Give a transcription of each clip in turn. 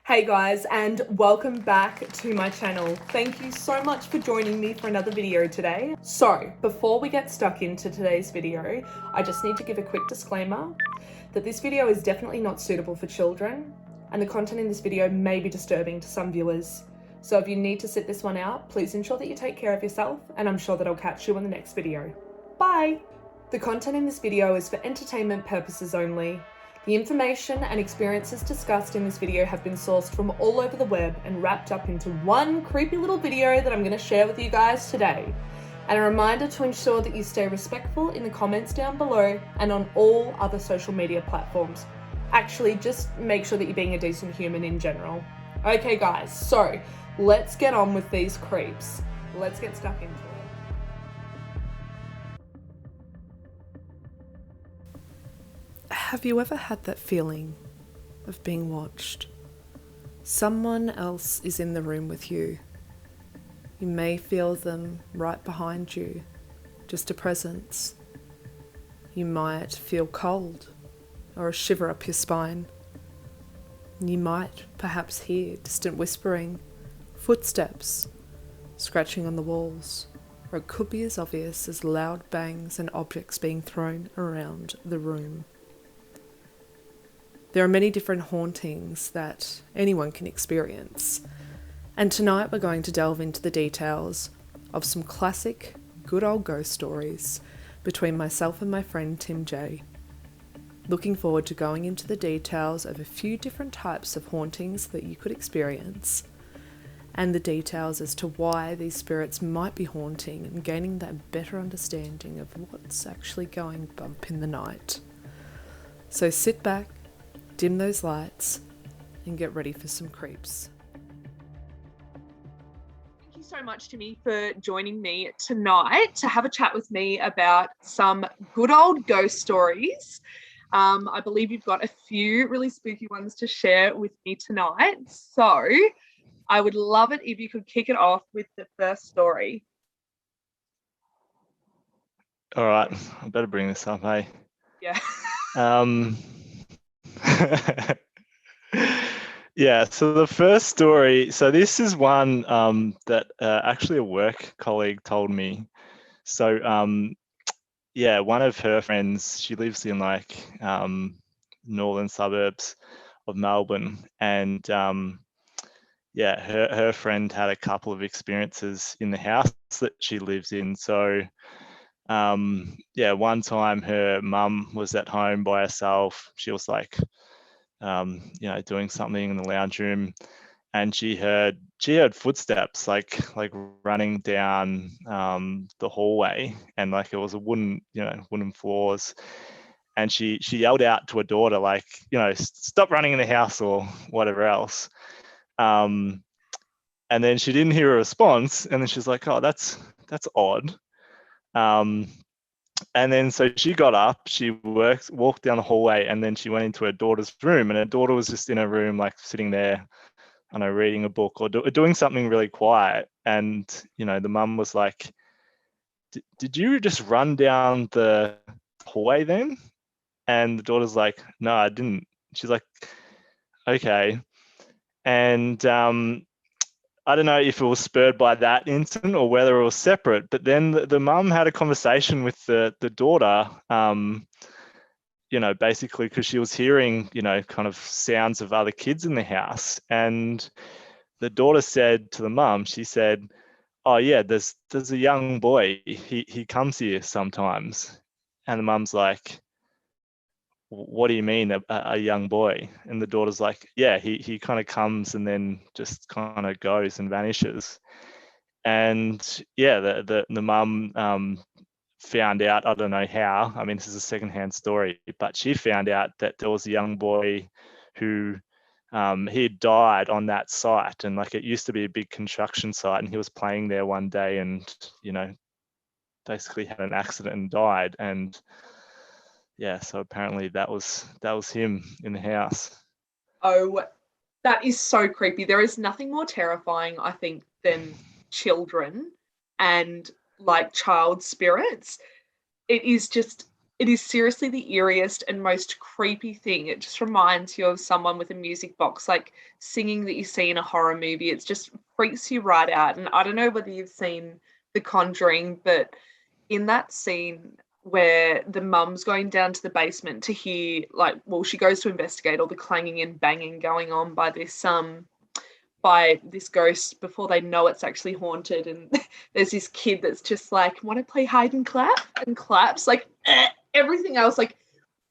Hey guys, and welcome back to my channel. Thank you so much for joining me for another video today. So, before we get stuck into today's video, I just need to give a quick disclaimer that this video is definitely not suitable for children, and the content in this video may be disturbing to some viewers. So if you need to sit this one out, please ensure that you take care of yourself, and I'm sure that I'll catch you in the next video. Bye! The content in this video is for entertainment purposes only. The information and experiences discussed in this video have been sourced from all over the web and wrapped up into one creepy little video that I'm going to share with you guys today. And a reminder to ensure that you stay respectful in the comments down below and on all other social media platforms. Actually, just make sure that you're being a decent human in general. Okay guys, so let's get on with these creeps. Let's get stuck into it. Have you ever had that feeling of being watched? Someone else is in the room with you. You may feel them right behind you, just a presence. You might feel cold or a shiver up your spine. You might perhaps hear distant whispering, footsteps, scratching on the walls, or it could be as obvious as loud bangs and objects being thrown around the room. There are many different hauntings that anyone can experience, and tonight we're going to delve into the details of some classic, good old ghost stories between myself and my friend Tim J. Looking forward to going into the details of a few different types of hauntings that you could experience, and the details as to why these spirits might be haunting and gaining that better understanding of what's actually going bump in the night. So sit back, dim those lights, and get ready for some creeps. Thank you so much, Timmy, for joining me tonight to have a chat with me about some good old ghost stories. I believe you've got a few really spooky ones to share with me tonight. So I would love it if you could kick it off with the first story. All right, I better bring this up, hey? Yeah. Yeah, so the first story, so this is one that actually a work colleague told me. So yeah, one of her friends, she lives in like northern suburbs of Melbourne, and yeah, her friend had a couple of experiences in the house that she lives in. So yeah, one time her mum was at home by herself. She was like doing something in the lounge room, and she heard footsteps like running down the hallway, and like it was a wooden floors, and she yelled out to her daughter, like, stop running in the house or whatever else. And then she didn't hear a response, and then she's like, oh, that's odd. And then so she got up, she walked down the hallway, and then she went into her daughter's room, and her daughter was just in her room, like sitting there, I don't know, reading a book or doing something really quiet. And, the mum was like, did you just run down the hallway then? And the daughter's like, no, I didn't. She's like, okay. And I don't know if it was spurred by that incident or whether it was separate, but then the mum had a conversation with the daughter, basically because she was hearing, kind of sounds of other kids in the house. And the daughter said to the mum, she said, oh yeah, there's a young boy, he comes here sometimes. And the mum's like, what do you mean a young boy? And the daughter's like, yeah, he kind of comes and then just kind of goes and vanishes. And yeah, the mum found out, I don't know how, I mean, this is a secondhand story, but she found out that there was a young boy who he had died on that site, and like it used to be a big construction site, and he was playing there one day and basically had an accident and died. And yeah, so apparently that was him in the house. Oh, that is so creepy. There is nothing more terrifying, I think, than children and like child spirits. It is just it is seriously the eeriest and most creepy thing. It just reminds you of someone with a music box, like singing that you see in a horror movie. It just freaks you right out. And I don't know whether you've seen The Conjuring, but in that scene where the mum's going down to the basement to hear, like, well, she goes to investigate all the clanging and banging going on by this ghost before they know it's actually haunted. And there's this kid that's just like, want to play hide and clap, and claps like everything else, like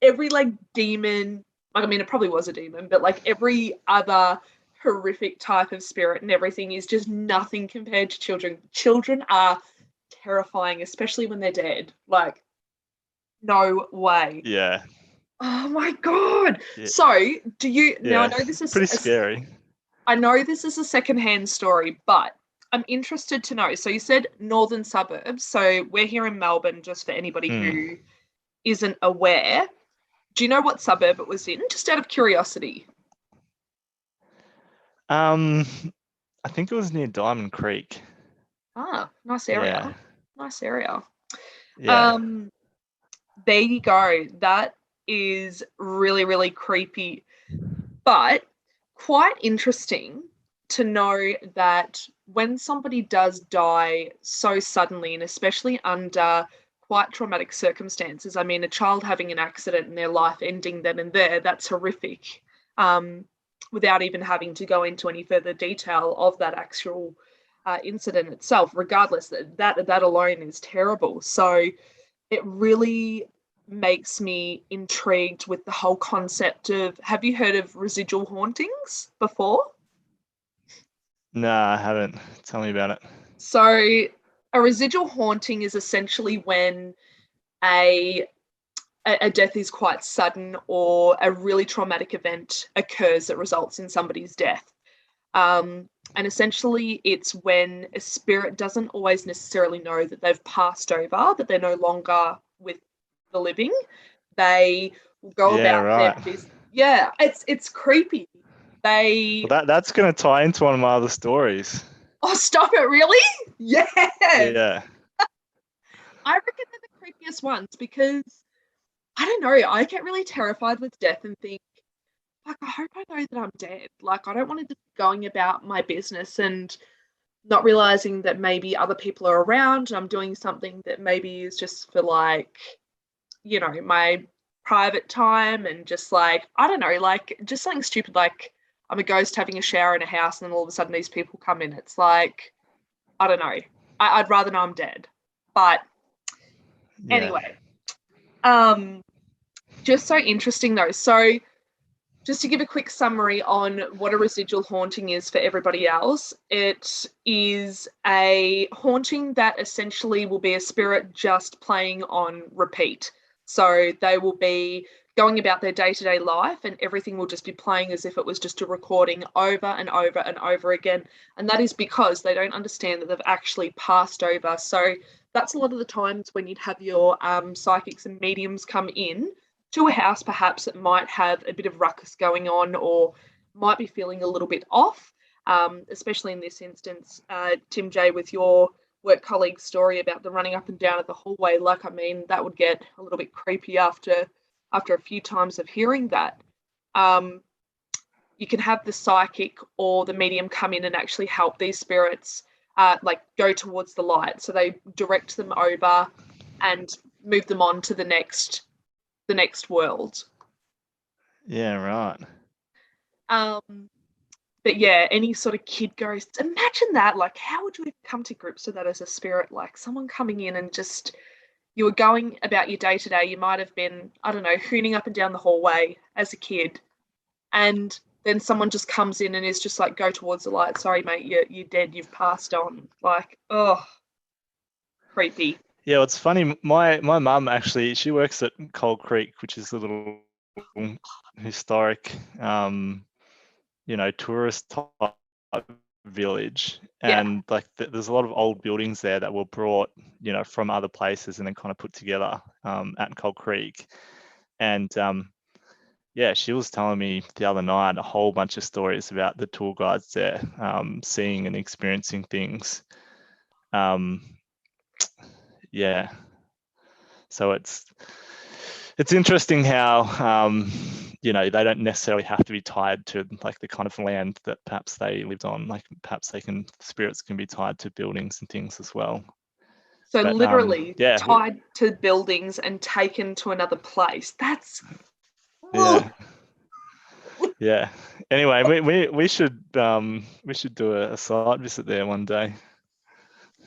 every like demon, like, I mean, it probably was a demon, but like every other horrific type of spirit and everything is just nothing compared to children. Children are terrifying, especially when they're dead. Like, no way. Yeah. Oh my God. Yeah. So do you, now I Yeah. know this is Pretty scary. I know this is a secondhand story, but I'm interested to know. So you said northern suburbs. So we're here in Melbourne, just for anybody Mm. who isn't aware. Do you know what suburb it was in? Just out of curiosity. I think it was near Diamond Creek. Ah, nice Yeah. area. Nice area. Yeah. There you go. That is really, really creepy, but quite interesting to know that when somebody does die so suddenly, and especially under quite traumatic circumstances, I mean, a child having an accident and their life ending then and there, that's horrific. Without even having to go into any further detail of that actual incident itself, regardless, that alone is terrible. So it really makes me intrigued with the whole concept of, have you heard of residual hauntings before? No, I haven't. Tell me about it. So a residual haunting is essentially when a a death is quite sudden or a really traumatic event occurs that results in somebody's death. And essentially, it's when a spirit doesn't always necessarily know that they've passed over, that they're no longer with the living. They will go Yeah, about their right. business. Yeah, it's creepy. They Well, that's going to tie into one of my other stories. Oh, stop it! Really? Yes. Yeah. I reckon they're the creepiest ones because I don't know. I get really terrified with death and think, like, I hope I know that I'm dead. Like, I don't want to just be going about my business and not realizing that maybe other people are around and I'm doing something that maybe is just for, like, my private time, and just like, I don't know, like just something stupid like I'm a ghost having a shower in a house and then all of a sudden these people come in. It's like, I don't know. I'd rather know I'm dead. But Yeah. anyway, just so interesting though. So just to give a quick summary on what a residual haunting is for everybody else, it is a haunting that essentially will be a spirit just playing on repeat. So they will be going about their day-to-day life and everything will just be playing as if it was just a recording over and over and over again. And that is because they don't understand that they've actually passed over. So that's a lot of the times when you'd have your psychics and mediums come in to a house perhaps that might have a bit of ruckus going on or might be feeling a little bit off, especially in this instance, Tim J, with your work colleague's story about the running up and down of the hallway. Like, I mean, that would get a little bit creepy after a few times of hearing that. You can have the psychic or the medium come in and actually help these spirits like go towards the light. So they direct them over and move them on to the next world. Yeah, right. But yeah, any sort of kid ghosts, imagine that. Like, how would you come to grips with that as a spirit? Like someone coming in and just, you were going about your day to day. You might have been, I don't know, hooning up and down the hallway as a kid, and then someone just comes in and is just like, go towards the light. Sorry, mate, you're dead. You've passed on. Like, oh, creepy. Yeah, it's funny. My mum actually, she works at Cold Creek, which is a little historic, tourist type village, Yeah. and like there's a lot of old buildings there that were brought, from other places and then kind of put together at Cold Creek, and yeah, she was telling me the other night a whole bunch of stories about the tour guides there, seeing and experiencing things. Yeah. So it's interesting how you know, they don't necessarily have to be tied to like the kind of land that perhaps they lived on. Like perhaps spirits can be tied to buildings and things as well. So But literally yeah, tied to buildings and taken to another place. That's yeah, yeah. Anyway, we should do a site visit there one day.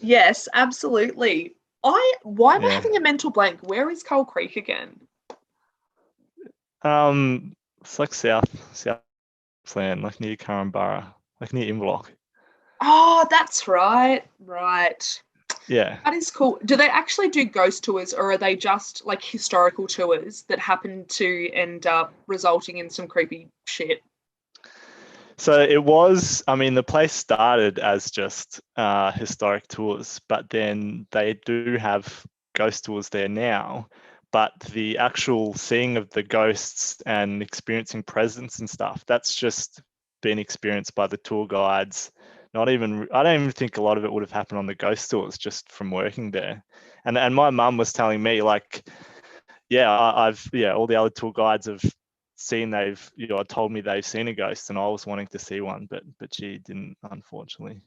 yes, absolutely. Why am I Yeah. having a mental blank? Where is Coal Creek again? It's like South Plan, like near Currumbara, like near Inverloch. Oh, that's right. Right. Yeah. That is cool. Do they actually do ghost tours, or are they just like historical tours that happen to end up resulting in some creepy shit? So it was, I mean, the place started as just historic tours, but then they do have ghost tours there now. But the actual seeing of the ghosts and experiencing presence and stuff, that's just been experienced by the tour guides. I don't even think a lot of it would have happened on the ghost tours just from working there. And my mum was telling me like, yeah, all the other tour guides have told me they've seen a ghost, and I was wanting to see one, but she didn't, unfortunately.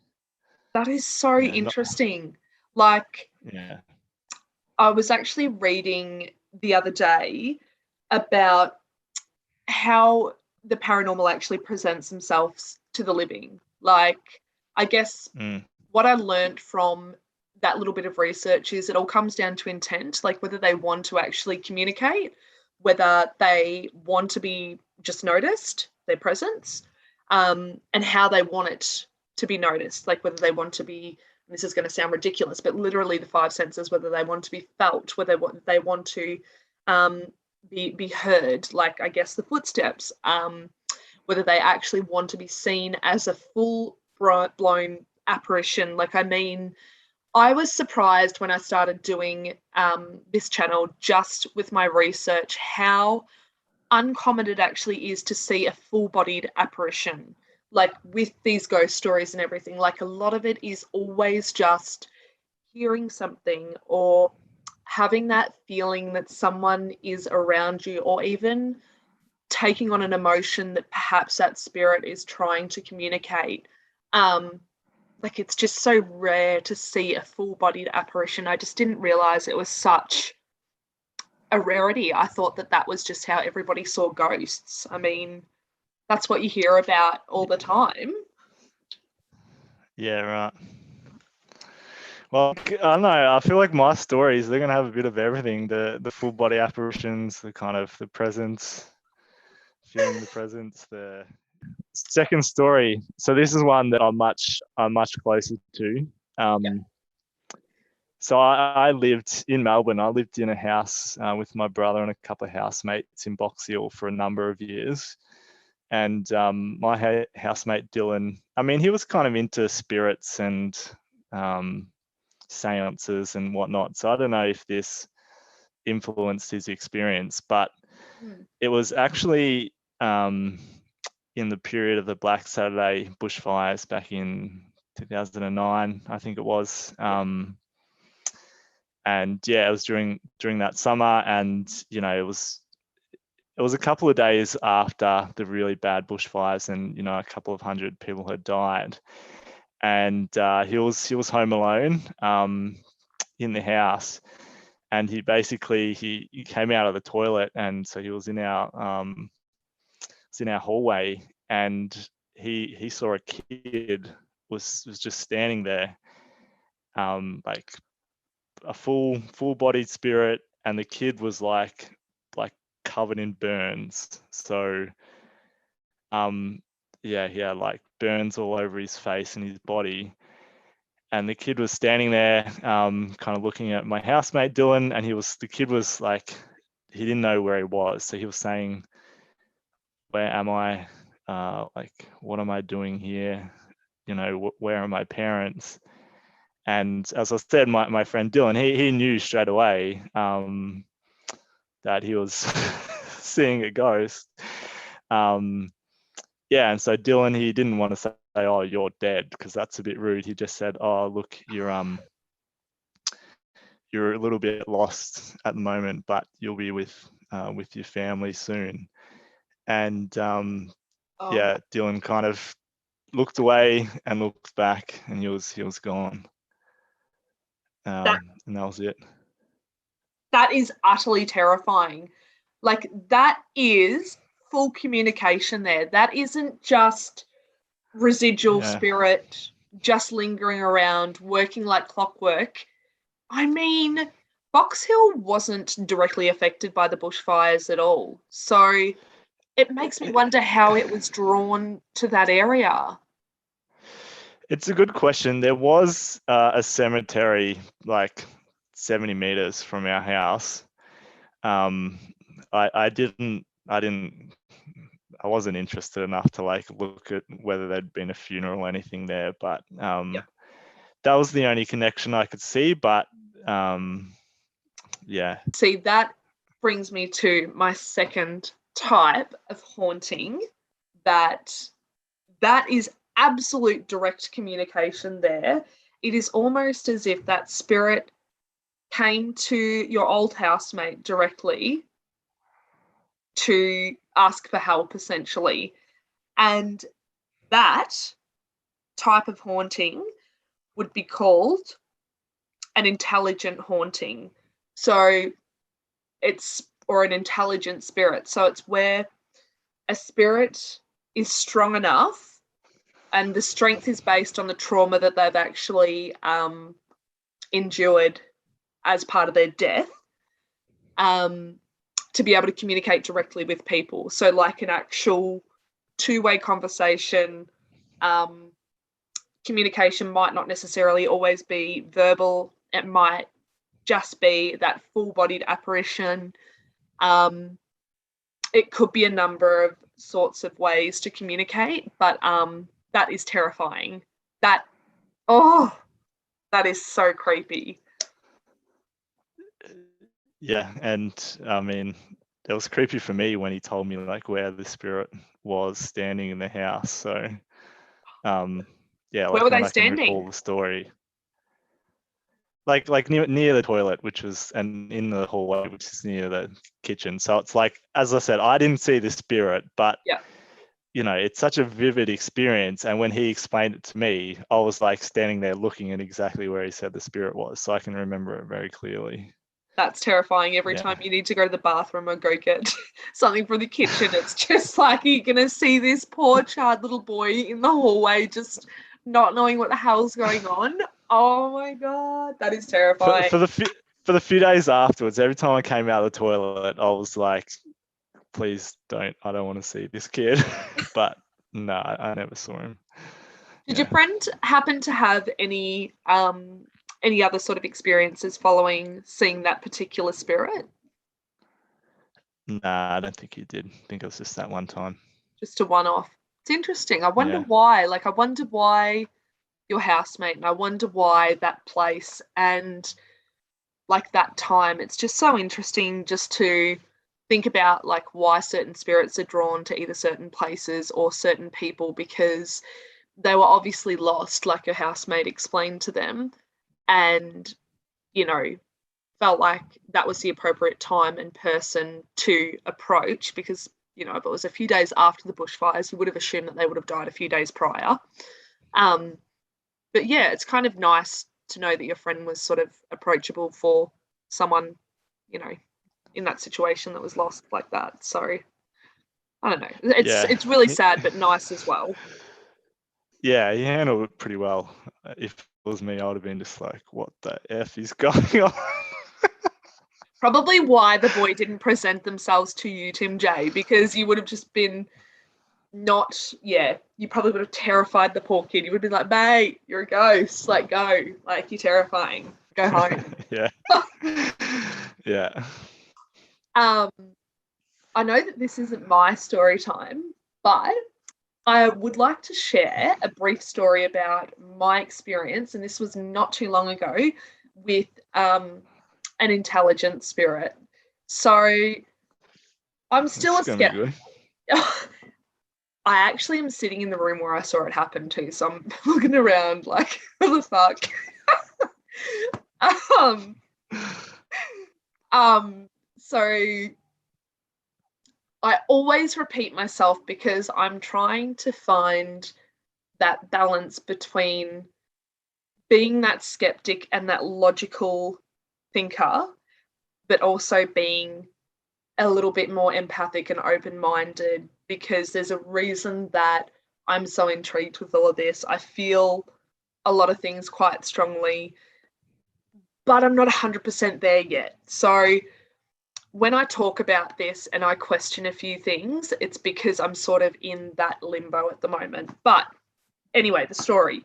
That is so Yeah, not, interesting. Like, yeah. I was actually reading the other day about how the paranormal actually presents themselves to the living. Like, I guess Mm, what I learned from that little bit of research is it all comes down to intent, like whether they want to actually communicate, whether they want to be just noticed, their presence, and how they want it to be noticed, like whether they want to be, this is going to sound ridiculous, but literally the five senses, whether they want to be felt, whether they want to um, be heard, like I guess the footsteps, whether they actually want to be seen as a full blown apparition. Like, I mean, I was surprised when I started doing this channel just with my research how uncommon it actually is to see a full bodied apparition. Like with these ghost stories and everything, like a lot of it is always just hearing something or having that feeling that someone is around you, or even taking on an emotion that perhaps that spirit is trying to communicate. Um, like, it's just so rare to see a full-bodied apparition. I just didn't realize it was such a rarity. I thought that that was just how everybody saw ghosts. I mean, that's what you hear about all the time. yeah, right. Well, I don't know. I feel like my stories, they're gonna have a bit of everything: the full body apparitions, the kind of the presence, feeling the presence. The second story. So this is one that I'm much closer to. Yeah. So I lived in Melbourne. I lived in a house with my brother and a couple of housemates in Box Hill for a number of years. And my housemate Dylan, I mean, he was kind of into spirits and seances and whatnot. So I don't know if this influenced his experience, but Mm. it was actually in the period of the Black Saturday bushfires back in 2009, I think it was. And yeah, it was during that summer, and you know, it was a couple of days after the really bad bushfires, and you know, a couple of hundred people had died, and he was home alone in the house, and he basically he came out of the toilet, and so he was in our hallway, and he saw a kid was just standing there, like a full bodied spirit, and the kid was like covered in burns. So yeah, he had like burns all over his face and his body. And the kid was standing there, kind of looking at my housemate Dylan, and the kid was like, he didn't know where he was. So he was saying, "Where am I? Like, what am I doing here? You know, where are my parents?" And as I said, my friend Dylan, he knew straight away that he was seeing a ghost. Yeah, and so Dylan, he didn't want to say, "Oh, you're dead," because that's a bit rude. He just said, "Oh, look, you're a little bit lost at the moment, but you'll be with with your family soon. And Oh, yeah, Dylan kind of looked away and looked back, and he was gone. that And that was it. that is utterly terrifying. Like, that is full communication there. That isn't just residual Yeah. spirit just lingering around, working like clockwork. I mean, Box Hill wasn't directly affected by the bushfires at all. So it makes me wonder how it was drawn to that area. It's a good question. There was a cemetery like 70 meters from our house. I wasn't interested enough to like look at whether there'd been a funeral or anything there, but Yep. that was the only connection I could see. But yeah. See, that brings me to my second type of haunting, that is absolute direct communication there. It is almost as if that spirit came to your old housemate directly to ask for help, essentially. And that type of haunting would be called an intelligent haunting. So or an intelligent spirit. So it's where a spirit is strong enough, and the strength is based on the trauma that they've actually endured as part of their death, to be able to communicate directly with people. So like an actual two-way conversation. Communication might not necessarily always be verbal. It might just be that full-bodied apparition. It could be a number of sorts of ways to communicate, but that is terrifying. That is so creepy. Yeah, and I mean, it was creepy for me when he told me like where the spirit was standing in the house. So yeah, Where like were when they I can recall standing? the story, like near the toilet, which was, and in the hallway, which is near the kitchen. So it's like, as I said, I didn't see the spirit, but Yeah. you know, it's such a vivid experience. And when he explained it to me, I was like standing there looking at exactly where he said the spirit was, so I can remember it very clearly. That's terrifying. Every Yeah. time you need to go to the bathroom or go get something from the kitchen, it's just like you're going to see this poor child little boy in the hallway just not knowing what the hell's going on. Oh my God, that is terrifying. For the few days afterwards, every time I came out of the toilet, I was like, please don't, I don't want to see this kid. But no, I never saw him. Did your friend happen to have any other sort of experiences following seeing that particular spirit? Nah, I don't think he did. I think it was just that one time. Just a one-off. It's interesting. I wonder Yeah. why. Like, I wonder why your housemate, and I wonder why that place and like that time. It's just so interesting just to think about like why certain spirits are drawn to either certain places or certain people, because they were obviously lost, like your housemate explained to them, and you know, felt like that was the appropriate time and person to approach, because you know, if it was a few days after the bushfires, you would have assumed that they would have died a few days prior. But yeah, it's kind of nice to know that your friend was sort of approachable for someone, you know, in that situation that was lost like that. So I don't know. It's really sad, but nice as well. Yeah, he handled it pretty well. If it was me, I would have been just like, what the F is going on? Probably why the boy didn't present themselves to you, Tim J, because you would have just been you probably would have terrified the poor kid. You would have been like, mate, you're a ghost. Like, go. Like, you're terrifying. Go home. Yeah. Yeah. I know that this isn't my story time, but I would like to share a brief story about my experience, and this was not too long ago, with an intelligent spirit. So I'm still a skeptic. I actually am sitting in the room where I saw it happen too, so I'm looking around like, what the fuck? So I always repeat myself because I'm trying to find that balance between being that skeptic and that logical thinker, but also being a little bit more empathic and open-minded, because there's a reason that I'm so intrigued with all of this. I feel a lot of things quite strongly, but I'm not 100% there yet. So when I talk about this and I question a few things, it's because I'm sort of in that limbo at the moment. But anyway, the story.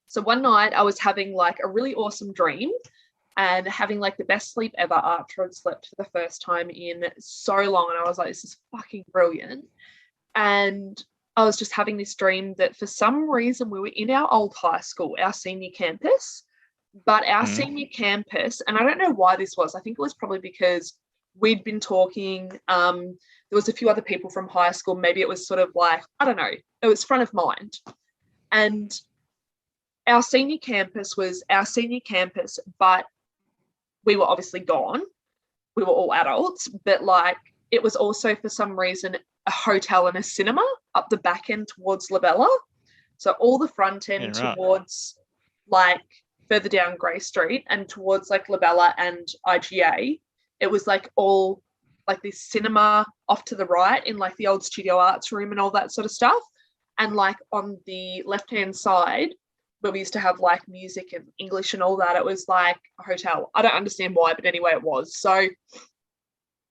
So one night I was having like a really awesome dream and having like the best sleep ever after I'd slept for the first time in so long. And I was like, this is fucking brilliant. And I was just having this dream that for some reason we were in our old high school, our senior campus, but our senior campus, and I don't know why this was, I think it was probably because we'd been talking, there was a few other people from high school, maybe it was sort of like, I don't know, it was front of mind. And our senior campus was our senior campus, but we were obviously gone. We were all adults, but like it was also for some reason a hotel and a cinema up the back end towards Labella. So all the front end towards like further down Grey Street and towards like Labella and IGA, it was like all like this cinema off to the right in like the old studio arts room and all that sort of stuff. And like on the left-hand side, where we used to have like music and English and all that, it was like a hotel. I don't understand why, but anyway, it was. So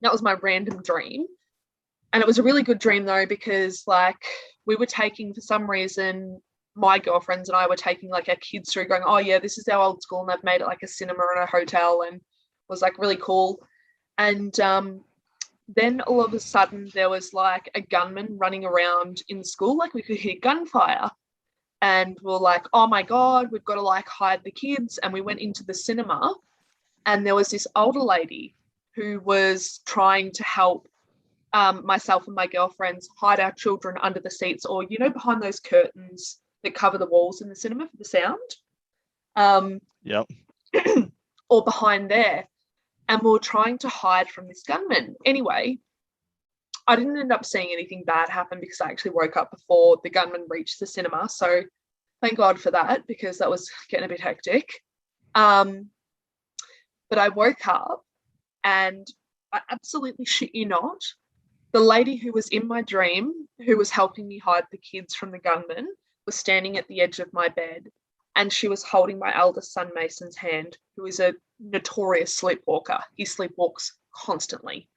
that was my random dream. And it was a really good dream though, because like we were taking, for some reason, my girlfriends and I were taking like our kids through going, oh yeah, this is our old school and they've made it like a cinema and a hotel, and it was like really cool. And then all of a sudden there was like a gunman running around in school, like we could hear gunfire. And we're like, oh my God, we've got to like hide the kids. And we went into the cinema and there was this older lady who was trying to help myself and my girlfriends hide our children under the seats, or, you know, behind those curtains that cover the walls in the cinema for the sound. Yep. Or behind there. And we were trying to hide from this gunman. Anyway, I didn't end up seeing anything bad happen because I actually woke up before the gunman reached the cinema. So thank God for that, because that was getting a bit hectic. But I woke up and I absolutely shit you not, the lady who was in my dream, who was helping me hide the kids from the gunman, was standing at the edge of my bed, and she was holding my eldest son Mason's hand, who is a notorious sleepwalker. He sleepwalks constantly.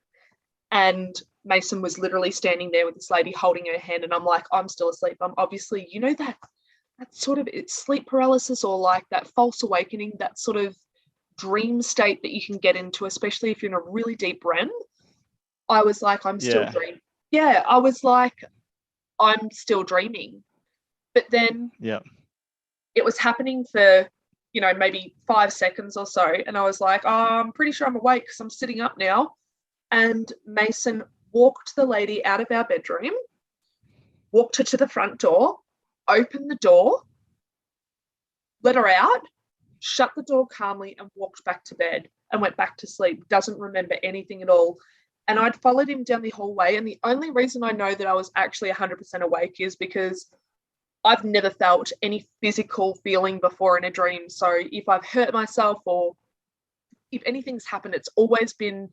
And Mason was literally standing there with this lady holding her hand, and I'm like, I'm still asleep. I'm obviously, you know, that sort of, it's sleep paralysis, or like that false awakening, that sort of dream state that you can get into, especially if you're in a really deep REM. I was like, I'm still dreaming. Yeah, I was like, I'm still dreaming. But then it was happening for, you know, maybe 5 seconds or so. And I was like, oh, I'm pretty sure I'm awake because I'm sitting up now. And Mason walked the lady out of our bedroom, walked her to the front door, opened the door, let her out, shut the door calmly, and walked back to bed and went back to sleep. Doesn't remember anything at all. And I'd followed him down the hallway. And the only reason I know that I was actually 100% awake is because I've never felt any physical feeling before in a dream. So if I've hurt myself or if anything's happened, it's always been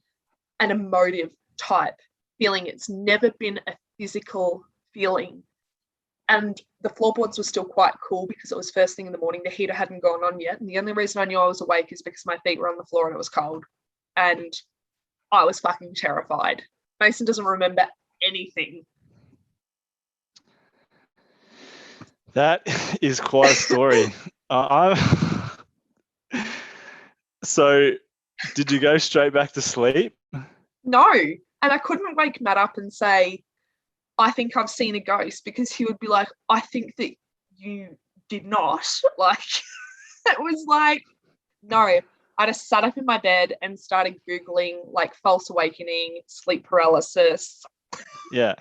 an emotive type feeling. It's never been a physical feeling. And the floorboards were still quite cool because it was first thing in the morning. The heater hadn't gone on yet. And the only reason I knew I was awake is because my feet were on the floor and it was cold. And I was fucking terrified. Mason doesn't remember anything. That is quite a story. So, did you go straight back to sleep? No. And I couldn't wake Matt up and say, I think I've seen a ghost, because he would be like, I think that you did not. Like, it was like, no. I just sat up in my bed and started Googling like false awakening, sleep paralysis. Yeah.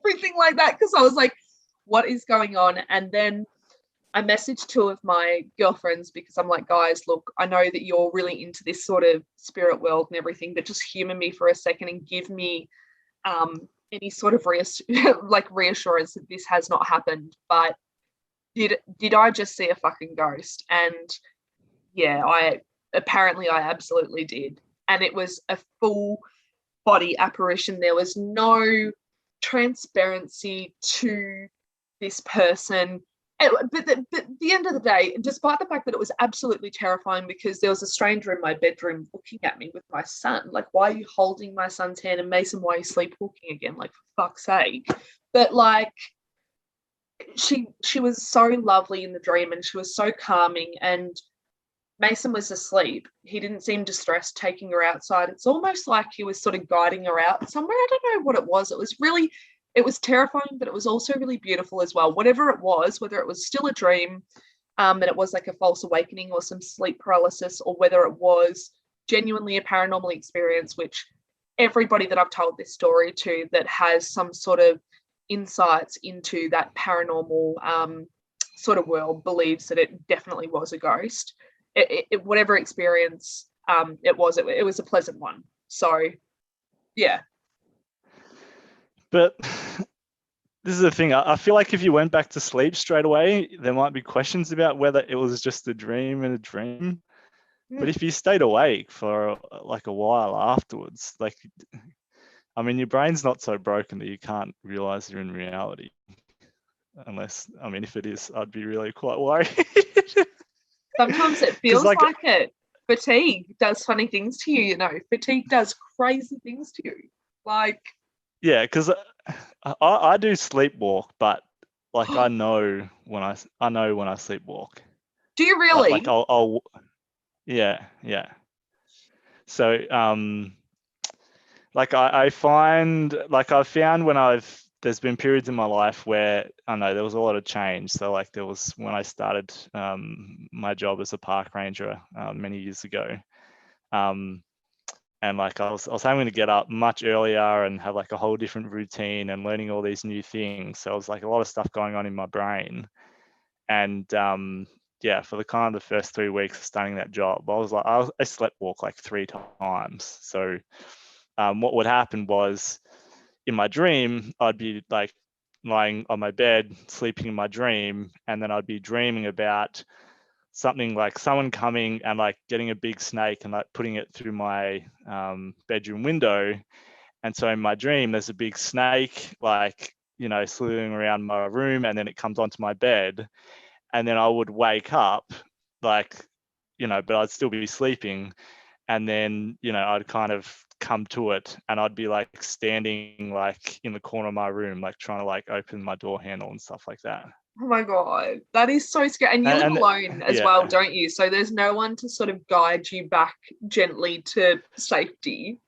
Everything like that, because I was like, what is going on? And then I messaged two of my girlfriends because I'm like, guys, look, I know that you're really into this sort of spirit world and everything, but just humor me for a second and give me any sort of reassurance that this has not happened. But did I just see a fucking ghost? And yeah, I absolutely did. And it was a full body apparition. There was no transparency to this person. But at the end of the day, despite the fact that it was absolutely terrifying because there was a stranger in my bedroom looking at me with my son, like, why are you holding my son's hand? And Mason, why are you sleepwalking again? Like, for fuck's sake. But like, she was so lovely in the dream and she was so calming, and Mason was asleep. He didn't seem distressed taking her outside. It's almost like he was sort of guiding her out somewhere. I don't know what it was. It was terrifying, but it was also really beautiful as well. Whatever it was, whether it was still a dream, and it was like a false awakening or some sleep paralysis, or whether it was genuinely a paranormal experience, which everybody that I've told this story to that has some sort of insights into that paranormal sort of world believes that it definitely was a ghost. Whatever experience it was a pleasant one. So, yeah. But this is the thing. I feel like if you went back to sleep straight away, there might be questions about whether it was just a dream in a dream. But if you stayed awake for like a while afterwards, like, I mean, your brain's not so broken that you can't realize you're in reality. Unless, I mean, if it is, I'd be really quite worried. Sometimes it feels like it. Fatigue does funny things to you, you know. Fatigue does crazy things to you. Like, yeah, because I do sleepwalk, but like I know when I sleepwalk. Do you really? Like I'll yeah. So like I find, like I've found when there's been periods in my life where I know there was a lot of change. So like there was when I started my job as a park ranger many years ago. And like I was having to get up much earlier and have like a whole different routine and learning all these new things. So it was like a lot of stuff going on in my brain. And yeah, for the kind of the first 3 weeks of starting that job, I sleepwalk like 3 times. So what would happen was, in my dream, I'd be like lying on my bed, sleeping in my dream, and then I'd be dreaming about something like someone coming and like getting a big snake and like putting it through my bedroom window. And so in my dream, there's a big snake, like, you know, slithering around my room, and then it comes onto my bed. And then I would wake up, like, you know, but I'd still be sleeping. And then, you know, I'd kind of come to it and I'd be like standing like in the corner of my room, like trying to like open my door handle and stuff like that. Oh my God, that is so scary. And you live alone as well, don't you? So there's no one to sort of guide you back gently to safety.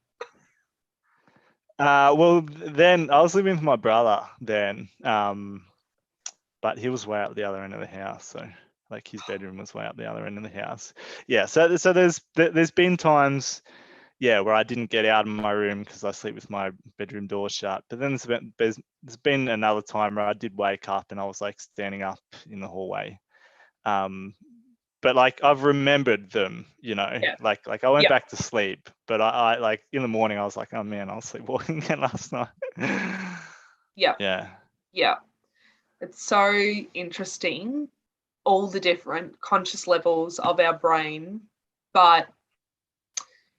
Well, then I was living with my brother then, but he was way out the other end of the house. So like his bedroom was way out the other end of the house. Yeah. So there's been times, yeah, where I didn't get out of my room because I sleep with my bedroom door shut. But then there's been another time where I did wake up and I was like standing up in the hallway. But like I've remembered them, you know, like I went back to sleep, but I like in the morning I was like, oh man, I was sleepwalking again last night. Yeah. It's so interesting, all the different conscious levels of our brain. But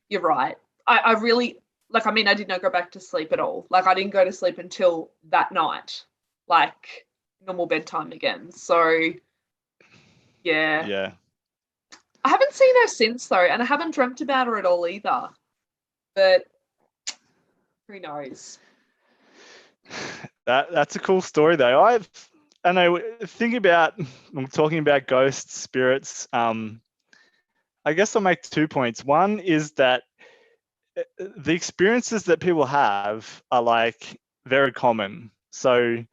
you're right. I really, like, I mean, I did not go back to sleep at all. Like, I didn't go to sleep until that night, like normal bedtime again. So, yeah. I haven't seen her since, though, and I haven't dreamt about her at all either. But who knows? That's a cool story, though. I know, talking about ghosts, spirits. I guess I'll make 2 points. One is that the experiences that people have are like very common. So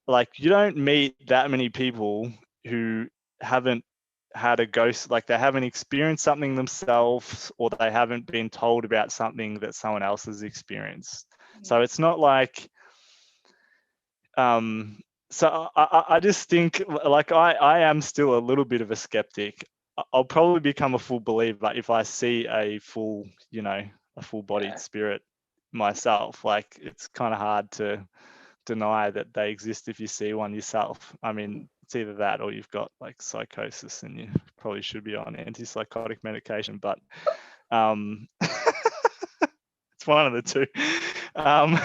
like you don't meet that many people who haven't had a ghost, like they haven't experienced something themselves, or they haven't been told about something that someone else has experienced. So it's not like So I just think, like, I am still a little bit of a skeptic. I'll probably become a full believer if I see a full, a full-bodied Yeah. spirit myself. Like, it's kind of hard to deny that they exist if you see one yourself. I mean, it's either that or you've got like psychosis and you probably should be on antipsychotic medication, but it's one of the two. Um,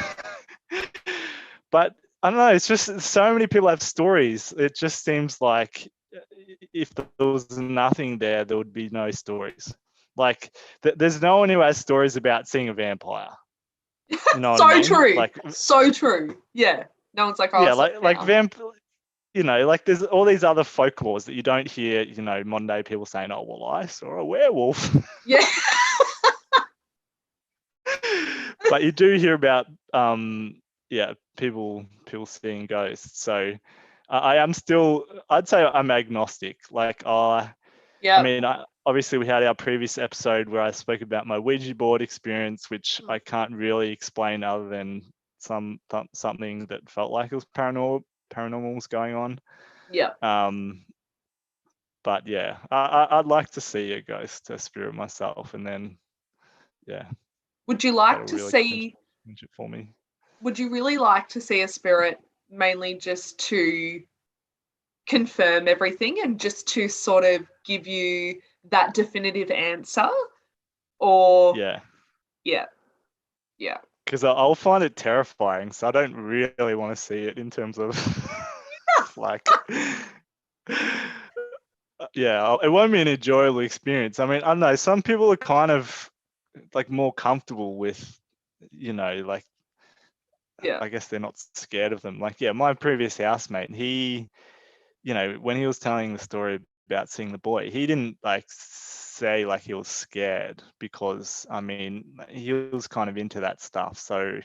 but I don't know, it's just so many people have stories. It just seems like if there was nothing there, there would be no stories. Like, there's no one who has stories about seeing a vampire. You know what I So mean? true. Like, So true. Yeah. No one's like, oh, I yeah, saw like it like now. vamp. Like, there's all these other folklores that you don't hear. Modern day people saying, "Oh, well, I saw a werewolf," Yeah. but you do hear about, yeah, people seeing ghosts. So I am still, I'd say I'm agnostic. Like, I Yep. mean, obviously we had our previous episode where I spoke about my Ouija board experience, which I can't really explain other than something that felt like it was paranormal was going on. Yep. But yeah, I'd like to see a ghost, a spirit myself, and then yeah, Would you like that'll to really see, change it for me. would you really like to see a spirit mainly just to confirm everything and just to sort of give you that definitive answer? Or, Yeah, yeah, yeah. because I'll find it terrifying, so I don't really want to see it in terms of like. Yeah, it won't be an enjoyable experience. I mean, I don't know. Some people are kind of like more comfortable with, like, Yeah. I guess they're not scared of them. Like, yeah, my previous housemate, he, when he was telling the story about seeing the boy, he didn't like say like he was scared, because I mean, he was kind of into that stuff. So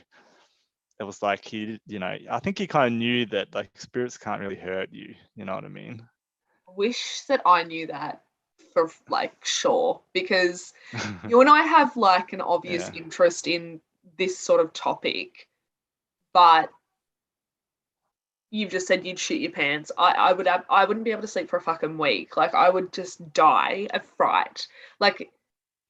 it was like I think he kind of knew that like spirits can't really hurt you. You know what I mean? I wish that I knew that for like sure, because you and I have like an obvious Yeah. interest in this sort of topic, but you've just said you'd shit your pants. I wouldn't be able to sleep for a fucking week. Like I would just die of fright. Like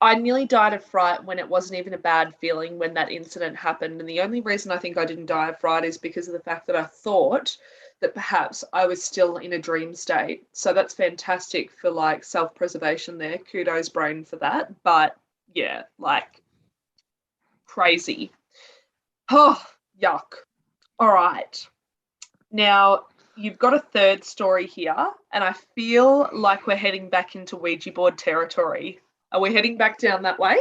I nearly died of fright when it wasn't even a bad feeling when that incident happened. And the only reason I think I didn't die of fright is because of the fact that I thought that perhaps I was still in a dream state. So that's fantastic for like self-preservation there. Kudos brain for that. But yeah, like crazy. Oh, yuck. All right. Now, you've got a third story here, and I feel like we're heading back into Ouija board territory. Are we heading back down that way?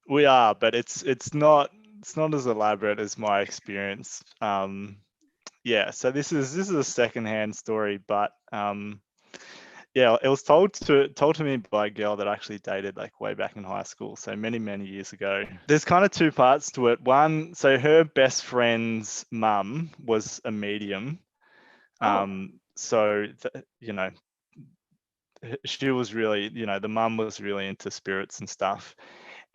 We are, but it's not as elaborate as my experience. Yeah, so this is a secondhand story, but yeah, it was told to me by a girl that I actually dated like way back in high school, so many, many years ago. There's kind of two parts to it. One, so her best friend's mum was a medium. Oh, So she was really, the mum was really into spirits and stuff.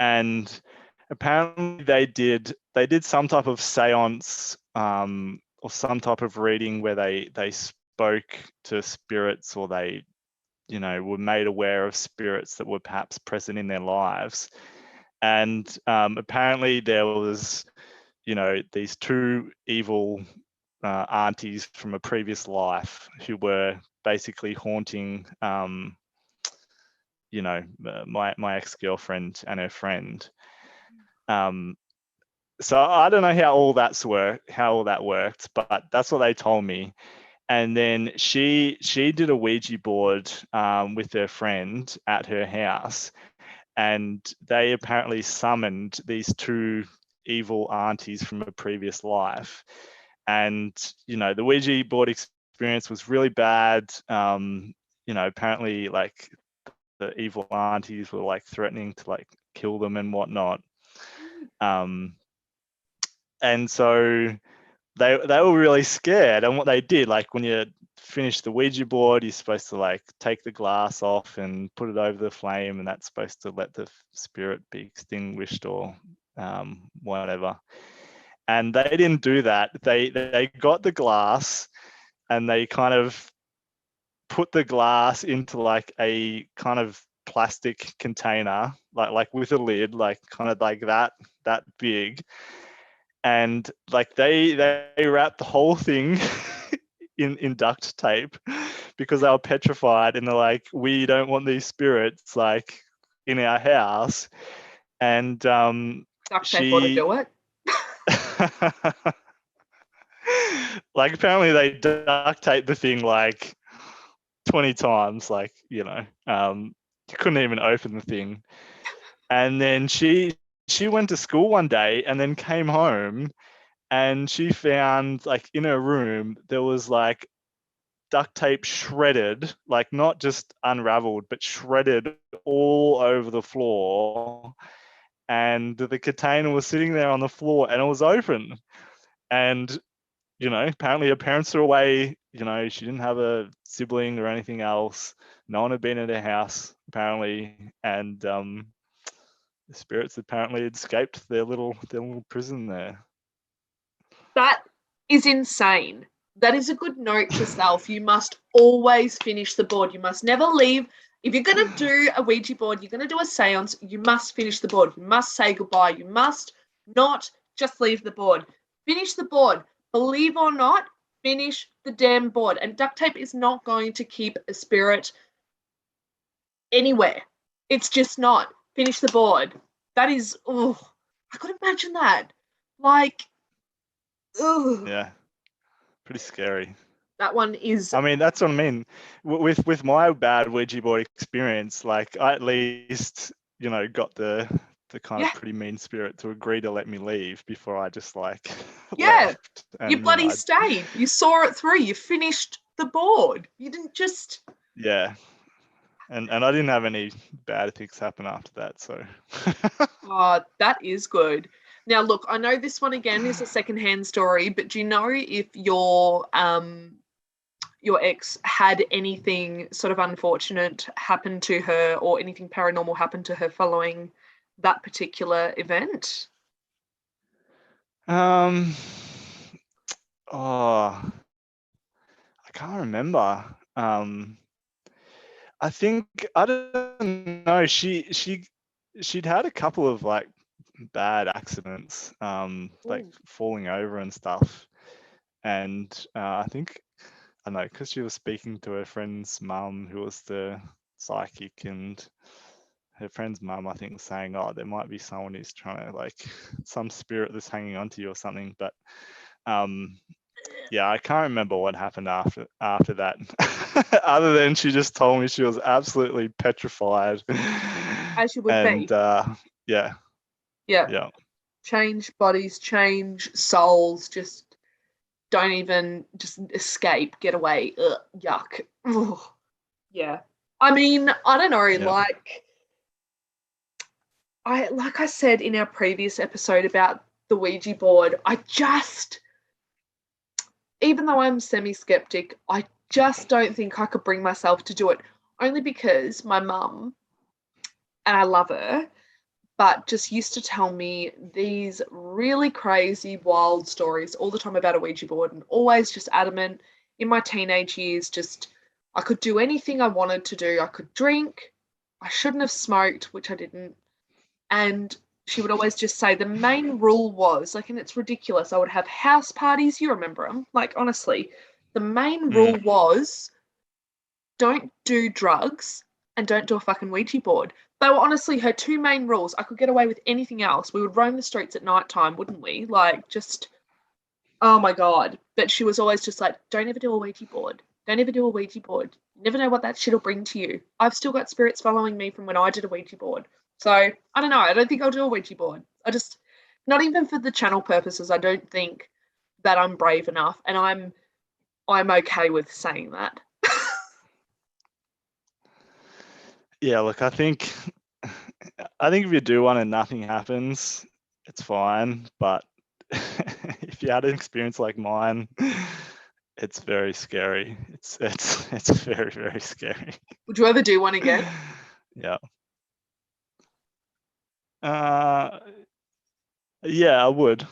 And apparently they did some type of seance, or some type of reading where they spoke to spirits, or they were made aware of spirits that were perhaps present in their lives. And apparently there was these two evil aunties from a previous life who were basically haunting my ex-girlfriend and her friend. So I don't know how all that worked, but that's what they told me. And then she did a Ouija board with her friend at her house, and they apparently summoned these two evil aunties from a previous life. And the Ouija board experience was really bad. Apparently, like, the evil aunties were like threatening to like kill them and whatnot. Um, and so they were really scared. And what they did, like, when you finish the Ouija board, you're supposed to like take the glass off and put it over the flame, and that's supposed to let the spirit be extinguished or whatever. And they didn't do that. They got the glass and they kind of put the glass into like a kind of plastic container, like with a lid, like kind of like that big. And like they wrapped the whole thing in duct tape because they were petrified, and they're like, we don't want these spirits like in our house. And Duct tape ought to do it. like apparently they duct taped the thing like 20 times, like, you couldn't even open the thing. And then she went to school one day and then came home, and she found like in her room there was like duct tape shredded, like not just unraveled but shredded all over the floor, and the container was sitting there on the floor and it was open. And apparently her parents are away. She didn't have a sibling or anything else. No one had been in her house apparently, and the spirits apparently had escaped their little prison there. That is insane. That is a good note to self. You must always finish the board. You must never leave. If you're going to do a Ouija board, you're going to do a seance, you must finish the board. You must say goodbye. You must not just leave the board. Finish the board. Believe or not, finish the damn board. And duct tape is not going to keep a spirit anywhere. It's just not. Finish the board. That is, I could imagine that. Like, Yeah, pretty scary. That one is. I mean, that's what I mean. With my bad Ouija board experience, like I at least, got the kind of pretty mean spirit to agree to let me leave before I just like left. And, you bloody stayed. You saw it through. You finished the board. You didn't just. Yeah. And I didn't have any bad things happen after that, so. Oh, that is good. Now, look, I know this one again is a secondhand story, but do you know if your ex had anything sort of unfortunate happen to her or anything paranormal happen to her following that particular event? I can't remember. I think, I don't know, she'd had a couple of like bad accidents, like falling over and stuff. And I think, I don't know, because she was speaking to her friend's mum, who was the psychic, and her friend's mum, I think, was saying, oh, there might be someone who's trying to, like, some spirit that's hanging onto you or something. But yeah, I can't remember what happened after that, other than she just told me she was absolutely petrified. As you would and, be. Yeah. Yeah. Change bodies, change souls, just don't even just escape, get away. Ugh, yuck. Ugh. Yeah. I mean, I don't know, like I said in our previous episode about the Ouija board, even though I'm semi-skeptic, I just don't think I could bring myself to do it, only because my mum, and I love her, but just used to tell me these really crazy, wild stories all the time about a Ouija board, and always just adamant in my teenage years, just I could do anything I wanted to do. I could drink. I shouldn't have smoked, which I didn't. And she would always just say the main rule was, like, and it's ridiculous, I would have house parties, you remember them, like, honestly, the main rule was don't do drugs and don't do a fucking Ouija board. They were honestly her two main rules. I could get away with anything else. We would roam the streets at night time, wouldn't we? Like, just, oh my God. But she was always just like, don't ever do a Ouija board. Don't ever do a Ouija board. You never know what that shit will bring to you. I've still got spirits following me from when I did a Ouija board. So, I don't know. I don't think I'll do a Ouija board. Not even for the channel purposes, I don't think that I'm brave enough. And I'm okay with saying that. Yeah, look, I think if you do one and nothing happens, it's fine. But if you had an experience like mine, it's very scary. It's very, very scary. Would you ever do one again? Yeah. Yeah, I would.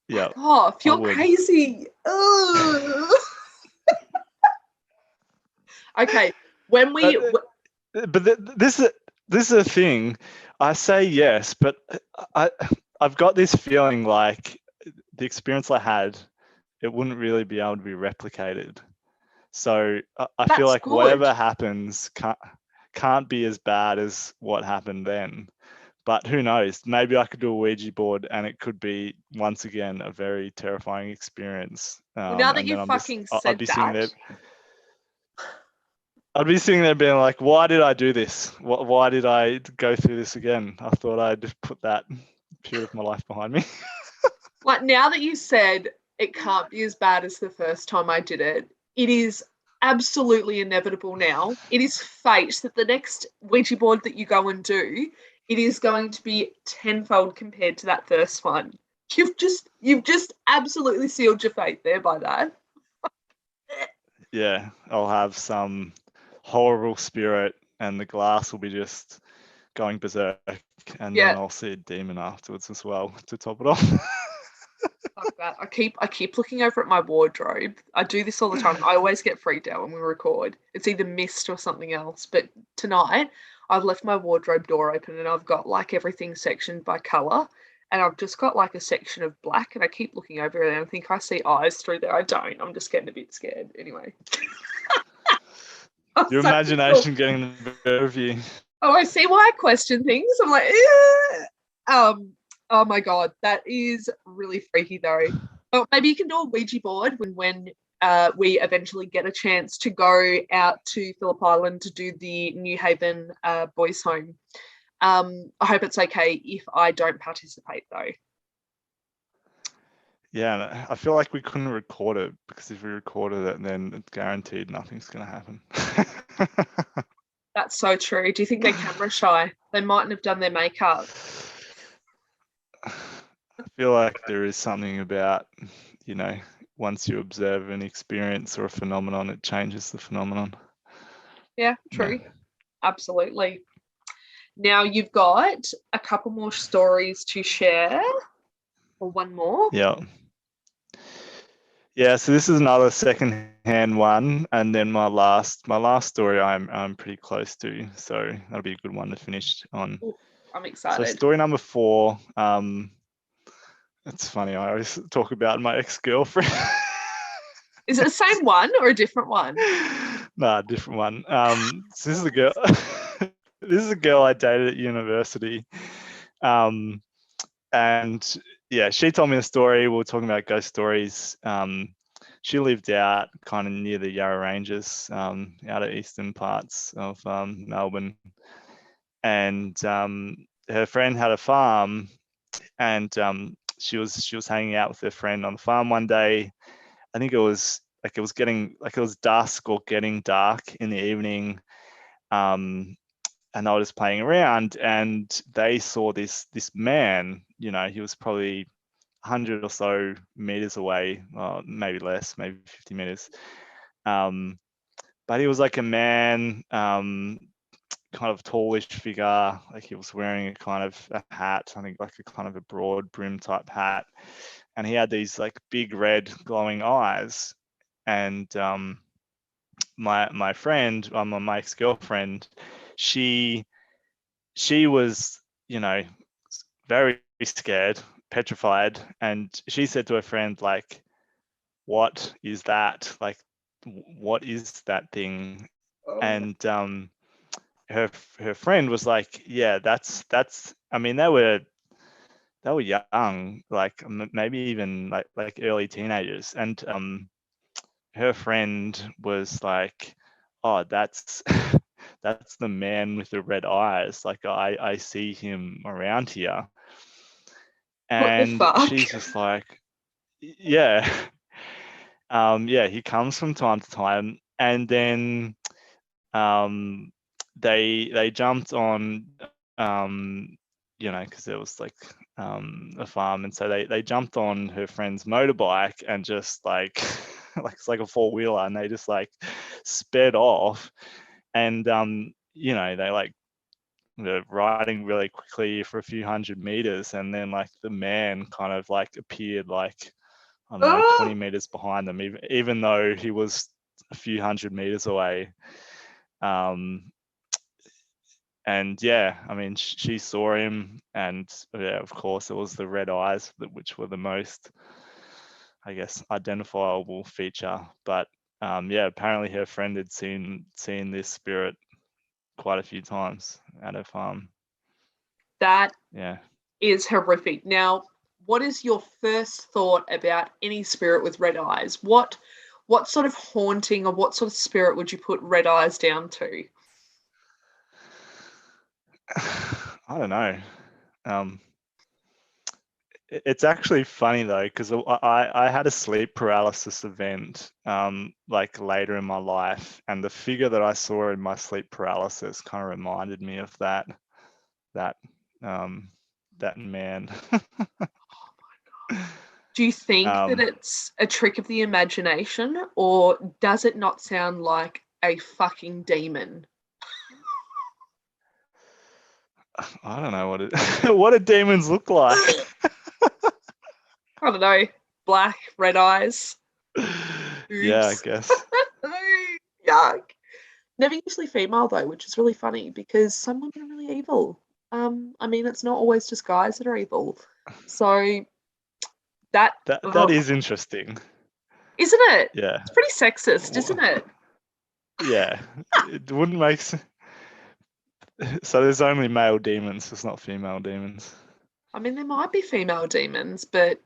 Yeah, Back off. I You're would. crazy. Ugh. Okay. When we This is a thing. I say yes, but I've got this feeling like the experience I had, it wouldn't really be able to be replicated. So I feel that's like good. whatever happens can't be as bad as what happened then. But who knows? Maybe I could do a Ouija board and it could be once again a very terrifying experience. Well, now that And you then fucking I'd said be sitting that, there. I'd be sitting there being like, why did I do this? Why did I go through this again? I thought I'd just put that period of my life behind me. like now that you said it can't be as bad as the first time I did it, it is absolutely inevitable now. It is fate that the next Ouija board that you go and do, it is going to be tenfold compared to that first one. You've just absolutely sealed your fate there by that. Yeah, I'll have some horrible spirit and the glass will be just going berserk, and Yeah. then I'll see a demon afterwards as well to top it off. Fuck that. I keep looking over at my wardrobe. I do this all the time. I always get freaked out when we record. It's either mist or something else. But tonight I've left my wardrobe door open and I've got like everything sectioned by colour. And I've just got like a section of black and I keep looking over it and I think I see eyes through there. I don't. I'm just getting a bit scared. Anyway. Your imagination getting the better of you. Oh, I see why I question things. I'm like, eh. Oh my god, that is really freaky though. Oh, maybe you can do a Ouija board when we eventually get a chance to go out to Phillip Island to do the New Haven boys' home. I hope it's okay if I don't participate though. Yeah, I feel like we couldn't record it because if we recorded it, then it's guaranteed nothing's going to happen. That's so true. Do you think they're camera shy? They mightn't have done their makeup. I feel like there is something about, once you observe an experience or a phenomenon, it changes the phenomenon. Yeah, true. Yeah. Absolutely. Now you've got a couple more stories to share, or one more. Yeah. Yeah, so this is another second-hand one, and then my last story I'm pretty close to, so that'll be a good one to finish on. Ooh, I'm excited. So story number 4. It's funny, I always talk about my ex-girlfriend. Is it the same one or a different one? Nah, different one. So this is a girl. This is a girl I dated at university, and yeah, she told me a story. We were talking about ghost stories. She lived out kind of near the Yarra Ranges, out of eastern parts of Melbourne, and her friend had a farm, and she was hanging out with her friend on the farm one day. I think it was dusk or getting dark in the evening, and they were just playing around, and they saw this man. He was probably 100 or so meters away, maybe less, maybe 50 meters. But he was like a man, kind of tallish figure. Like he was wearing a kind of a hat, I think like a kind of a broad brim type hat, and he had these like big red glowing eyes. And my friend, my ex-girlfriend, she was, very scared, petrified, and she said to her friend, like, what is that? Like, what is that thing? Oh. And her friend was like, yeah, that's I mean, they were young, like maybe even like early teenagers, and her friend was like, oh, that's that's the man with the red eyes. Like I see him around here. And she's just like, yeah. Yeah, he comes from time to time. And then they jumped on, because there was like a farm, and so they jumped on her friend's motorbike and just like like it's like a four-wheeler, and they just like sped off, and they like riding really quickly for a few hundred meters, and then like the man kind of like appeared like, I don't know, 20 meters behind them, even though he was a few hundred meters away. And yeah, I mean, she saw him, and yeah, of course, it was the red eyes, which were the most, I guess, identifiable feature. But yeah, apparently her friend had seen this spirit quite a few times out of That yeah. is horrific. Now, what is your first thought about any spirit with red eyes? What sort of haunting or what sort of spirit would you put red eyes down to? I don't know. It's actually funny though, because I had a sleep paralysis event like later in my life, and the figure that I saw in my sleep paralysis kind of reminded me of that man. Do you think that Um, it's a trick of the imagination, or does it not sound like a fucking demon? I don't know what do demons look like. I don't know. Black, red eyes, Yeah, I boobs. guess. Yuck. Never usually female though, which is really funny because some women are really evil. I mean, it's not always just guys that are evil. So that That is interesting. isn't it? Yeah. It's pretty sexist, isn't it? Yeah. It wouldn't make sense. So there's only male demons, it's not female demons. I mean, there might be female demons, but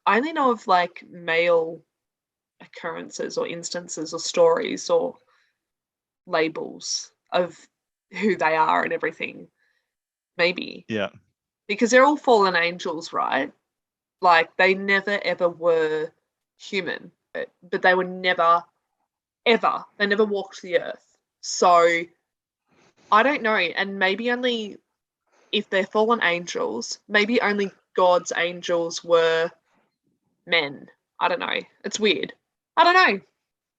I only know of like male occurrences or instances or stories or labels of who they are and everything. Maybe. Yeah. Because they're all fallen angels, right? Like they never ever were human, but they were never ever. They never walked the earth. So I don't know. And maybe only if they're fallen angels, maybe only God's angels were men. I don't know. It's weird. I don't know.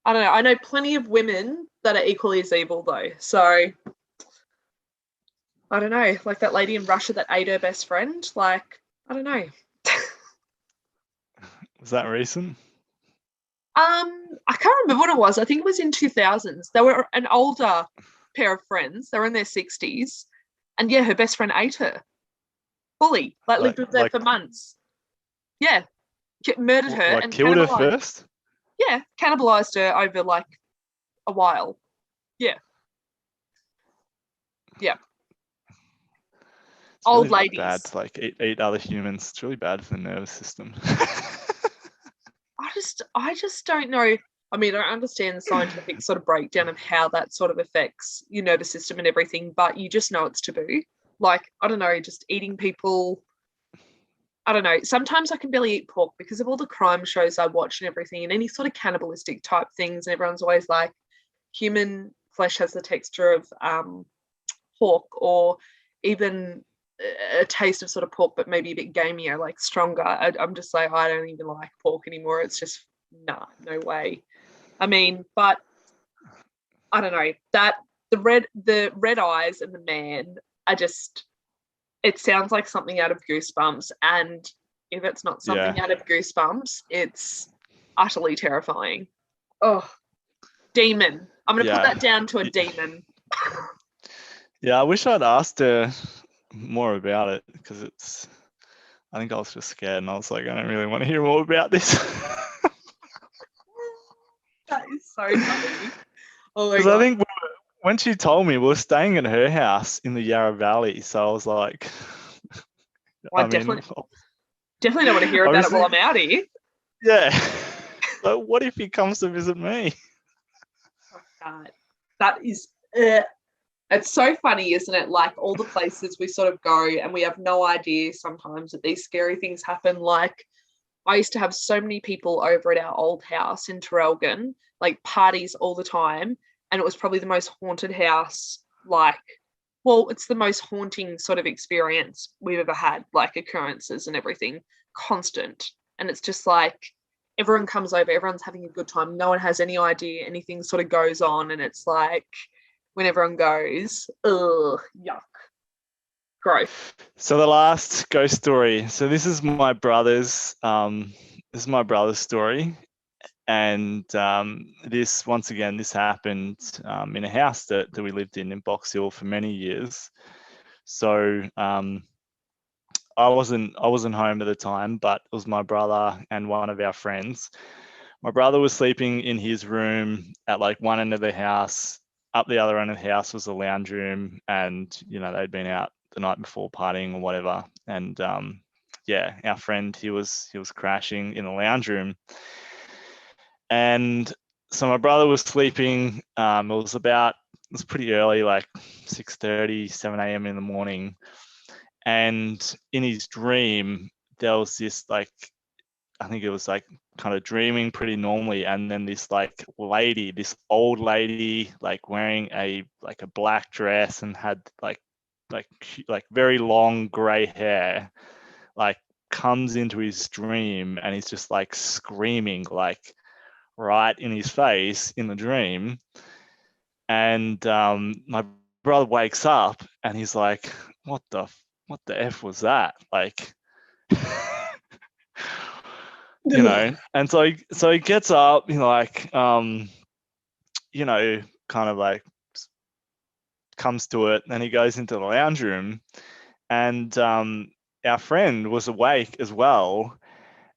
I don't know. I know plenty of women that are equally as evil though. So I don't know. Like that lady in Russia that ate her best friend. Like, I don't know. Was that recent? I can't remember what it was. I think it was in 2000s. They were an older pair of friends. They were in their 60s. And yeah, her best friend ate her. Fully. Like lived with her for months. Yeah. Murdered her Like and killed her cannibalized. first? Yeah, cannibalized her over like a while. Yeah. Yeah. It's Old really ladies. bad to like eat other humans. It's really bad for the nervous system. I just don't know. I mean, I understand the scientific sort of breakdown of how that sort of affects your nervous system and everything, but you just know it's taboo. Like, I don't know, just eating people. I don't know. Sometimes I can barely eat pork because of all the crime shows I watch and everything, and any sort of cannibalistic type things. And everyone's always like, human flesh has the texture of pork, or even a taste of sort of pork, but maybe a bit gamier, like stronger. I'm just like, I don't even like pork anymore. It's just, nah, no way. I mean, but I don't know, that the red eyes and the man are just, it sounds like something out of Goosebumps, and if it's not something out of Goosebumps, it's utterly terrifying. Oh, demon. I'm gonna put that down to a demon. Yeah, I wish I'd asked her more about it, because I think I was just scared, and I was like, I don't really want to hear more about this. That is so funny. Oh my Because God. I think when she told me, we were staying at her house in the Yarra Valley, so I was like, Well, I definitely don't want to hear about it while I'm out here. Yeah. So what if he comes to visit me? Oh, God. That is, it's so funny, isn't it? Like all the places we sort of go and we have no idea sometimes that these scary things happen. Like I used to have so many people over at our old house in Traralgon, like parties all the time. And it was probably the most haunted house, like, well, it's the most haunting sort of experience we've ever had, like occurrences and everything, constant. And it's just like everyone comes over, everyone's having a good time. No one has any idea anything sort of goes on. And it's like, when everyone goes, ugh, yuck, gross. So the last ghost story. So this is my brother's. This is my brother's story, and this once again this happened in a house that we lived in Box Hill for many years. So I wasn't home at the time, but it was my brother and one of our friends. My brother was sleeping in his room at like one end of the house. Up the other end of the house was the lounge room, and they'd been out the night before partying or whatever. And yeah, our friend he was crashing in the lounge room, and so my brother was sleeping. It was pretty early, like 6:30, 7 a.m. in the morning, and in his dream there was this like, I think it was like kind of dreaming pretty normally, and then this old lady, like wearing a black dress and had like very long gray hair, like comes into his dream, and he's just like screaming like right in his face in the dream. And my brother wakes up and he's like, what the F was that? Like, and so he gets up, kind of like comes to it, and he goes into the lounge room, and our friend was awake as well.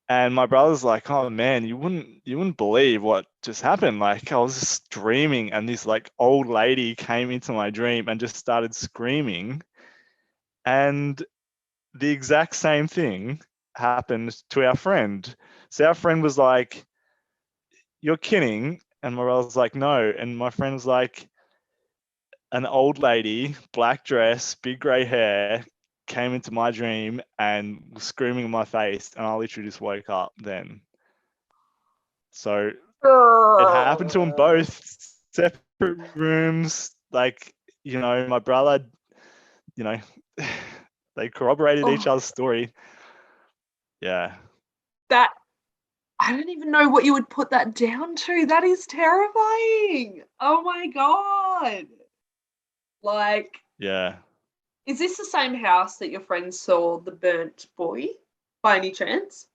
And my brother's like, oh man, you wouldn't believe what just happened. Like, I was just dreaming, and this like old lady came into my dream and just started screaming. And the exact same thing happened to our friend. So our friend was like, you're kidding. And my brother was like, no. And my friend was like, an old lady, black dress, big gray hair, came into my dream and was screaming in my face. And I literally just woke up then. So it happened to them both, separate rooms. Like, my brother, they corroborated each other's story. Yeah. That, I don't even know what you would put that down to. That is terrifying. Oh my God. Like, Yeah. is this the same house that your friend saw the burnt boy by any chance?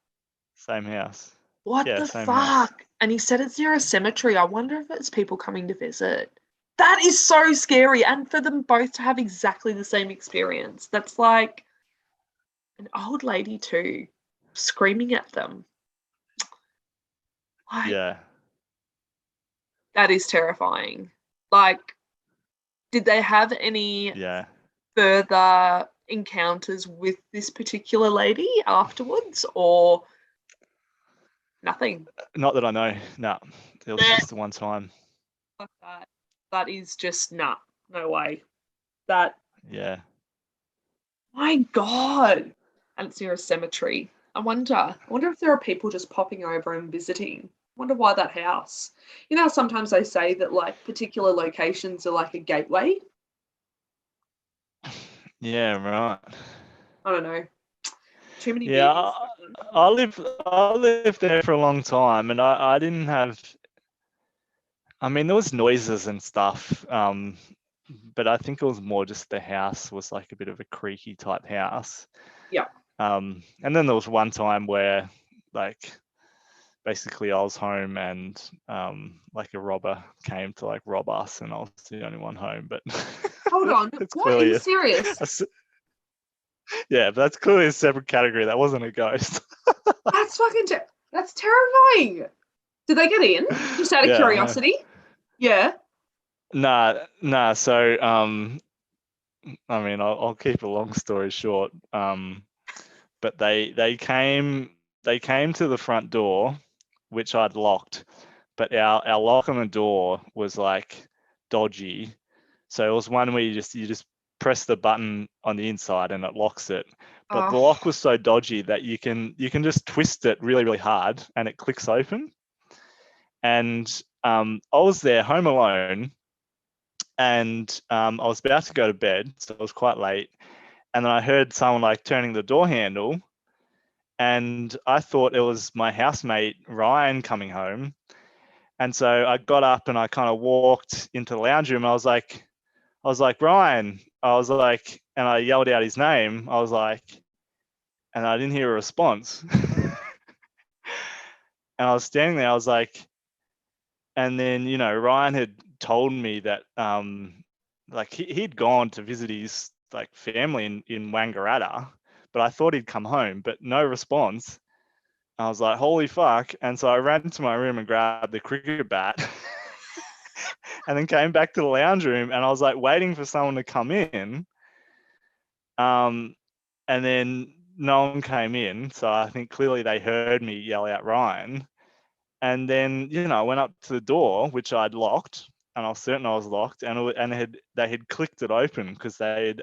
Same house. What Yeah, the same fuck? house. And he said it's near a cemetery. I wonder if it's people coming to visit. That is so scary. And for them both to have exactly the same experience. That's like an old lady too, screaming at them. Like, Yeah. that is terrifying. Like, did they have any Yeah. further encounters with this particular lady afterwards, or nothing? Not that I know. No, it was Yeah. just the one time. Fuck that. That is just no way. That, Yeah. my God. And it's near a cemetery. I wonder if there are people just popping over and visiting. I wonder why that house. You know how sometimes they say that like particular locations are like a gateway? Yeah, right. I don't know. Too many Yeah, views. I lived there for a long time, and I didn't have. I mean, there was noises and stuff, but I think it was more just the house was like a bit of a creaky type house. Yeah. And then there was one time where, like, basically I was home and like a robber came to like rob us, and I was the only one home. But Hold on. it's What? Are clearly you serious? yeah, but that's clearly a separate category. That wasn't a ghost. That's fucking that's terrifying. Did they get in? Just out of Yeah, I know. curiosity? Yeah. Nah. So, I mean, I'll keep a long story short. But they came to the front door, which I'd locked, but our lock on the door was like dodgy. So it was one where you just press the button on the inside and it locks it. But the lock was so dodgy that you can just twist it really, really hard and it clicks open. And I was there home alone, and I was about to go to bed, so it was quite late. And then I heard someone like turning the door handle, and I thought it was my housemate Ryan coming home. And so I got up and I kind of walked into the lounge room. I was like, I was like, Ryan. I was like, and I yelled out his name. I was like, and I didn't hear a response. And I was standing there. I was like, and then, you know, Ryan had told me that like he'd gone to visit his like family in Wangaratta, but I thought he'd come home, but no response. I was like, holy fuck. And so I ran into my room and grabbed the cricket bat and then came back to the lounge room, and I was like waiting for someone to come in. And then no one came in. So I think clearly they heard me yell out Ryan. And then, you know, I went up to the door, which I'd locked, and I was certain I was locked, and they had clicked it open because they had,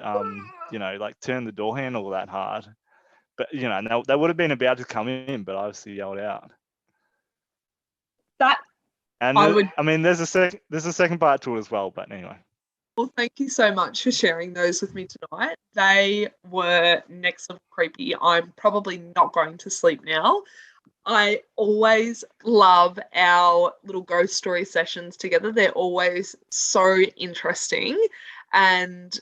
you know, like turned the door handle that hard. But, you know, they would have been about to come in, but I obviously yelled out. That And I would. I mean, there's a second part to it as well, but anyway. Well, thank you so much for sharing those with me tonight. They were next level creepy. I'm probably not going to sleep now. I always love our little ghost story sessions together. They're always so interesting, and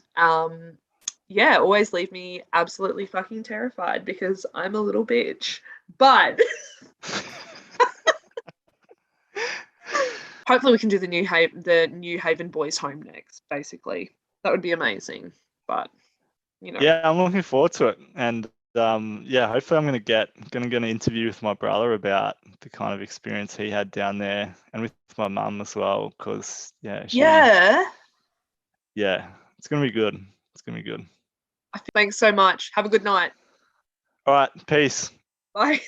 yeah, always leave me absolutely fucking terrified because I'm a little bitch. But hopefully we can do the New Haven Boys Home next. Basically, that would be amazing. But you know, Yeah, I'm looking forward to it, and yeah, hopefully I'm going to get an interview with my brother about the kind of experience he had down there, and with my mum as well, because yeah, it's going to be good. It's going to be good. Thanks so much. Have a good night. All right, peace. Bye.